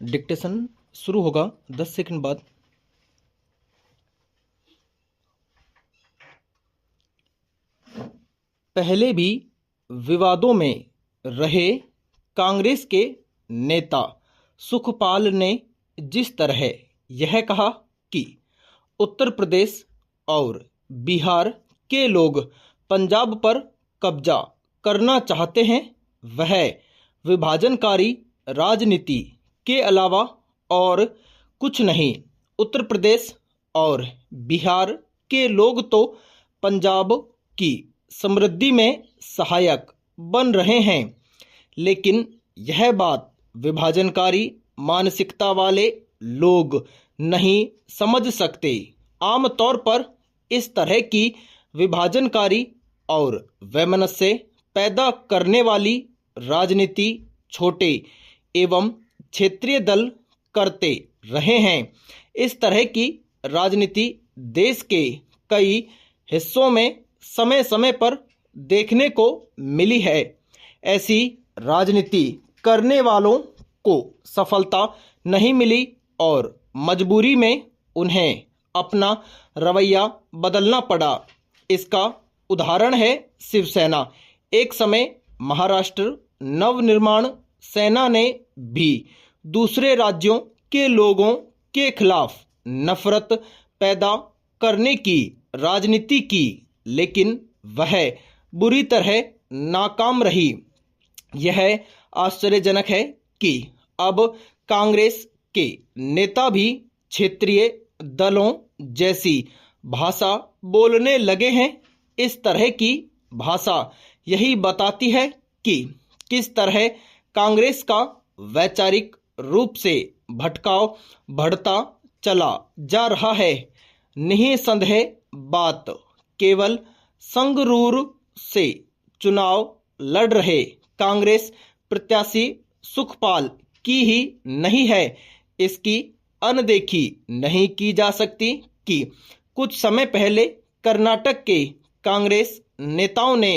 Dictation शुरू होगा 10 second बाद। पहले भी विवादों में रहे कांग्रेस के नेता सुखपाल ने जिस तरह यह कहा कि उत्तर प्रदेश और बिहार के लोग पंजाब पर कब्जा करना चाहते हैं, वह विभाजनकारी राजनीति के अलावा और कुछ नहीं। उत्तर प्रदेश और बिहार के लोग तो पंजाब की समृद्धि में सहायक बन रहे हैं, लेकिन यह बात विभाजनकारी मानसिकता वाले लोग नहीं समझ सकते। आमतौर पर इस तरह की विभाजनकारी और वैमनस्य पैदा करने वाली राजनीति छोटे एवं क्षेत्रीय दल करते रहे हैं। इस तरह की राजनीति देश के कई हिस्सों में समय समय पर देखने को मिली है। ऐसी राजनीति करने वालों को सफलता नहीं मिली और मजबूरी में उन्हें अपना रवैया बदलना पड़ा। इसका उदाहरण है शिवसेना। एक समय महाराष्ट्र नवनिर्माण सेना ने भी दूसरे राज्यों के लोगों के खिलाफ नफरत पैदा करने की राजनीति की, लेकिन वह बुरी तरह नाकाम रही। यह आश्चर्यजनक है कि अब कांग्रेस के नेता भी क्षेत्रीय दलों जैसी भाषा बोलने लगे हैं। इस तरह की भाषा यही बताती है कि किस तरह कांग्रेस का वैचारिक रूप से भटकाव बढ़ता चला जा रहा है। निःसंदेह बात केवल संगरूर से चुनाव लड़ रहे कांग्रेस प्रत्याशी सुखपाल की ही नहीं है। इसकी अनदेखी नहीं की जा सकती कि कुछ समय पहले कर्नाटक के कांग्रेस नेताओं ने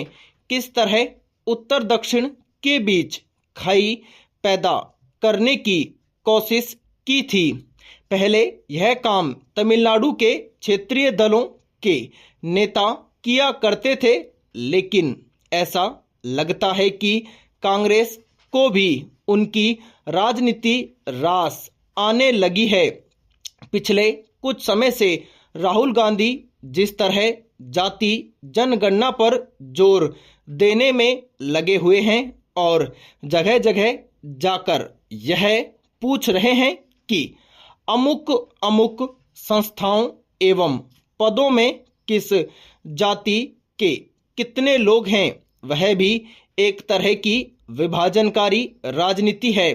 किस तरह उत्तर दक्षिण के बीच खाई पैदा करने की कोशिश की थी। पहले यह काम तमिलनाडु के क्षेत्रीय दलों के नेता किया करते थे, लेकिन ऐसा लगता है कि कांग्रेस को भी उनकी राजनीति रास आने लगी है। पिछले कुछ समय से राहुल गांधी जिस तरह जाति जनगणना पर जोर देने में लगे हुए हैं और जगह जगह जाकर यह पूछ रहे हैं कि अमुक अमुक संस्थाओं एवं पदों में किस जाति के कितने लोग हैं, वह भी एक तरह की विभाजनकारी राजनीति है।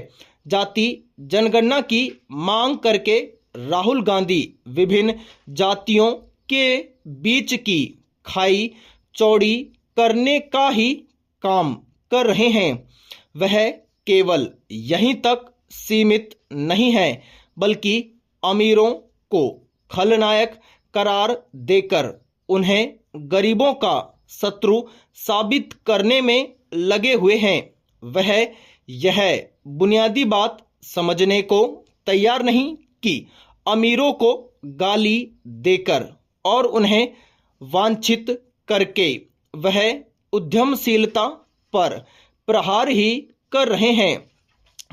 जाति जनगणना की मांग करके राहुल गांधी विभिन्न जातियों के बीच की खाई चौड़ी करने का ही काम कर रहे हैं। वह केवल यहीं तक सीमित नहीं है, बल्कि अमीरों को खलनायक करार देकर उन्हें गरीबों का शत्रु साबित करने में लगे हुए हैं। वह यह बुनियादी बात समझने को तैयार नहीं कि अमीरों को गाली देकर और उन्हें वांछित करके वह उद्यमशीलता पर प्रहार ही कर रहे हैं।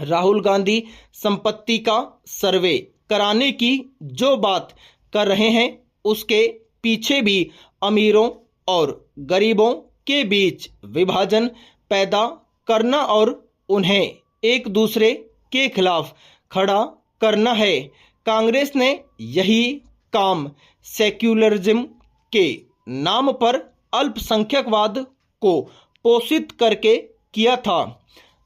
राहुल गांधी संपत्ति का सर्वे कराने की जो बात कर रहे हैं, उसके पीछे भी अमीरों और गरीबों के बीच विभाजन पैदा करना और उन्हें एक दूसरे के खिलाफ खड़ा करना है। कांग्रेस ने यही काम सेक्युलरिज्म के नाम पर अल्पसंख्यकवाद को पोषित करके किया था।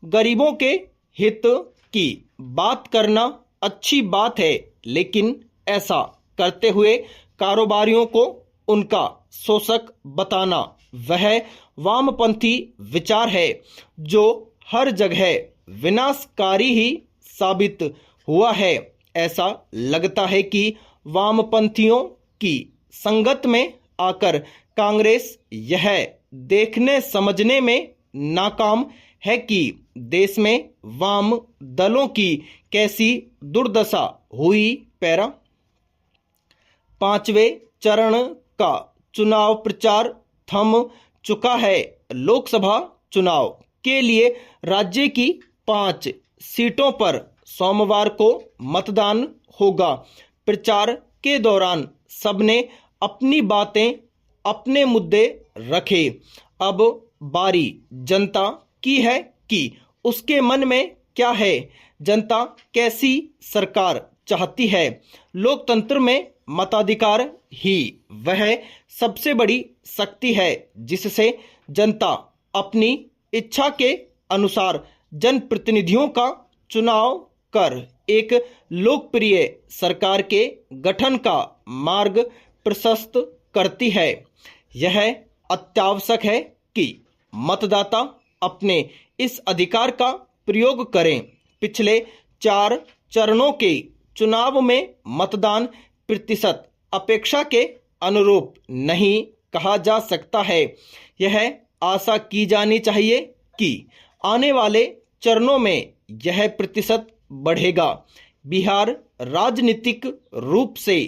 गरीबों के हित की बात करना अच्छी बात है, लेकिन ऐसा करते हुए कारोबारियों को उनका शोषक बताना वह वामपंथी विचार है, जो हर जगह विनाशकारी ही साबित हुआ है। ऐसा लगता है कि वामपंथियों की संगत में आकर कांग्रेस यह देखने समझने में नाकाम है कि देश में वाम दलों की कैसी दुर्दशा हुई। पैरा। 5वें चरण का चुनाव प्रचार थम चुका है। लोकसभा चुनाव के लिए राज्य की 5 सीटों पर सोमवार को मतदान होगा। प्रचार के दौरान सबने अपनी बातें, अपने मुद्दे रखे। अब बारी जनता की है कि उसके मन में क्या है, जनता कैसी सरकार चाहती है। लोकतंत्र में मताधिकार ही वह सबसे बड़ी शक्ति है जिससे जनता अपनी इच्छा के अनुसार जनप्रतिनिधियों का चुनाव कर एक लोकप्रिय सरकार के गठन का मार्ग प्रशस्त करती है। यह अत्यावश्यक है कि मतदाता अपने इस अधिकार का प्रयोग करें। पिछले 4 चरणों के चुनाव में मतदान प्रतिशत अपेक्षा के अनुरूप नहीं कहा जा सकता है। यह आशा की जानी चाहिए कि आने वाले चरणों में यह प्रतिशत बढ़ेगा। बिहार राजनीतिक रूप से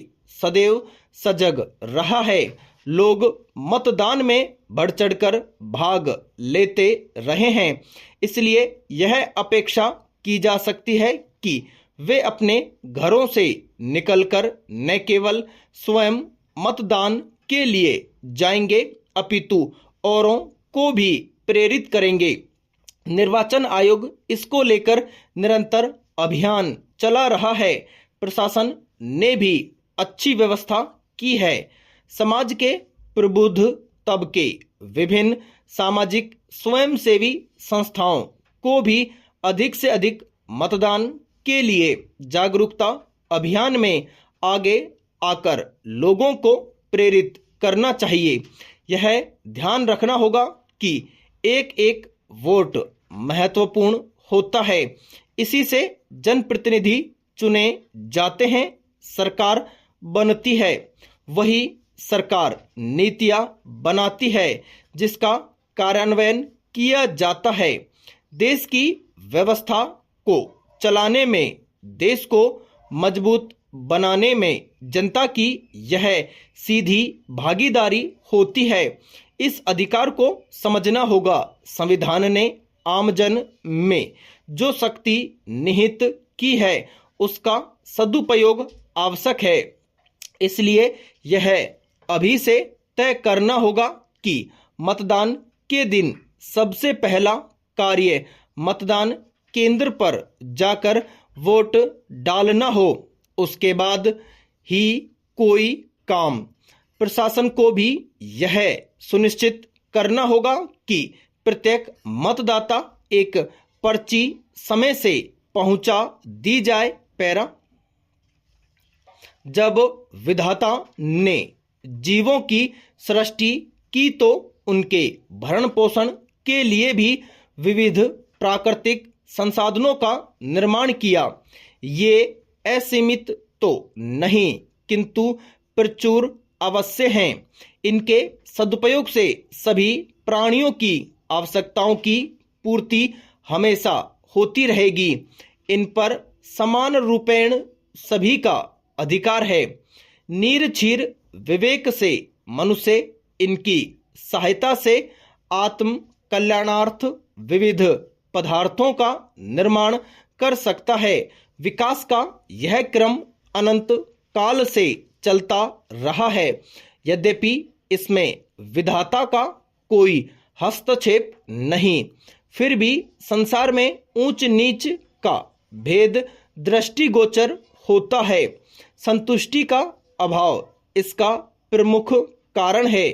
सदैव सजग रहा है। लोग मतदान में बढ़ चढ़कर भाग लेते रहे हैं। इसलिए यह अपेक्षा की जा सकती है कि वे अपने घरों से निकलकर न केवल स्वयं मतदान के लिए जाएंगे अपितु औरों को भी प्रेरित करेंगे। निर्वाचन आयोग इसको लेकर निरंतर अभियान चला रहा है। प्रशासन ने भी अच्छी व्यवस्था की है। समाज के प्रबुद्ध तबके, विभिन्न सामाजिक स्वयंसेवी संस्थाओं को भी अधिक से अधिक मतदान के लिए जागरूकता अभियान में आगे आकर लोगों को प्रेरित करना चाहिए। यह ध्यान रखना होगा कि एक एक वोट महत्वपूर्ण होता है। इसी से जनप्रतिनिधि चुने जाते हैं, सरकार बनती है। वही सरकार नीतियां बनाती है जिसका कार्यान्वयन किया जाता है। देश की व्यवस्था को चलाने में, देश को मजबूत बनाने में जनता की यह सीधी भागीदारी होती है। इस अधिकार को समझना होगा। संविधान ने आमजन में जो शक्ति निहित की है उसका सदुपयोग आवश्यक है। इसलिए यह अभी से तय करना होगा कि मतदान के दिन सबसे पहला कार्य मतदान केंद्र पर जाकर वोट डालना हो। उसके बाद ही कोई काम। प्रशासन को भी यह सुनिश्चित करना होगा कि प्रत्येक मतदाता एक पर्ची समय से पहुंचा दी जाए। पैरा। जब विधाता ने जीवों की सृष्टि की तो उनके भरण पोषण के लिए भी विविध प्राकृतिक संसाधनों का निर्माण किया। ये असीमित तो नहीं किंतु प्रचुर अवश्य हैं। इनके सदुपयोग से सभी प्राणियों की आवश्यकताओं की पूर्ति हमेशा होती रहेगी। इन पर समान रूपेण सभी का अधिकार है। नीरक्षीर विवेक से मनुष्य इनकी सहायता से आत्म कल्याणार्थ विविध पदार्थों का निर्माण कर सकता है। विकास का यह क्रम अनंत काल से चलता रहा है। यद्यपि इसमें विधाता का कोई हस्तक्षेप नहीं, फिर भी संसार में ऊंच नीच का भेद दृष्टिगोचर होता है। संतुष्टि का अभाव इसका प्रमुख कारण है।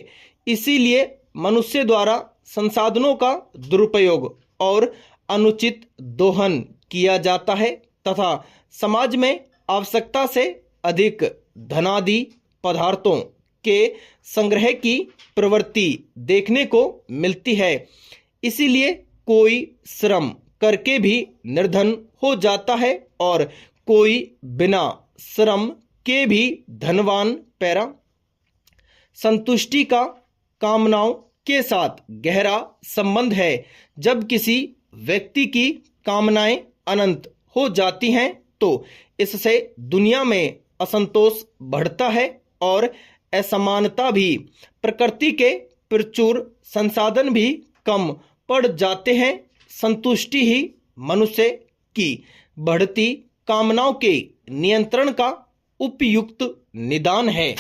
इसीलिए मनुष्य द्वारा संसाधनों का दुरुपयोग और अनुचित दोहन किया जाता है तथा समाज में आवश्यकता से अधिक धनादि पदार्थों के संग्रह की प्रवृत्ति देखने को मिलती है। इसीलिए कोई श्रम करके भी निर्धन हो जाता है और कोई बिना श्रम के भी धनवान। पैरा। संतुष्टि का कामनाओं के साथ गहरा संबंध है। जब किसी व्यक्ति की कामनाएं अनंत हो जाती हैं तो इससे दुनिया में असंतोष बढ़ता है और असमानता भी, प्रकृति के प्रचुर संसाधन भी कम पड़ जाते हैं। संतुष्टि ही मनुष्य की बढ़ती कामनाओं के नियंत्रण का उपयुक्त निदान है।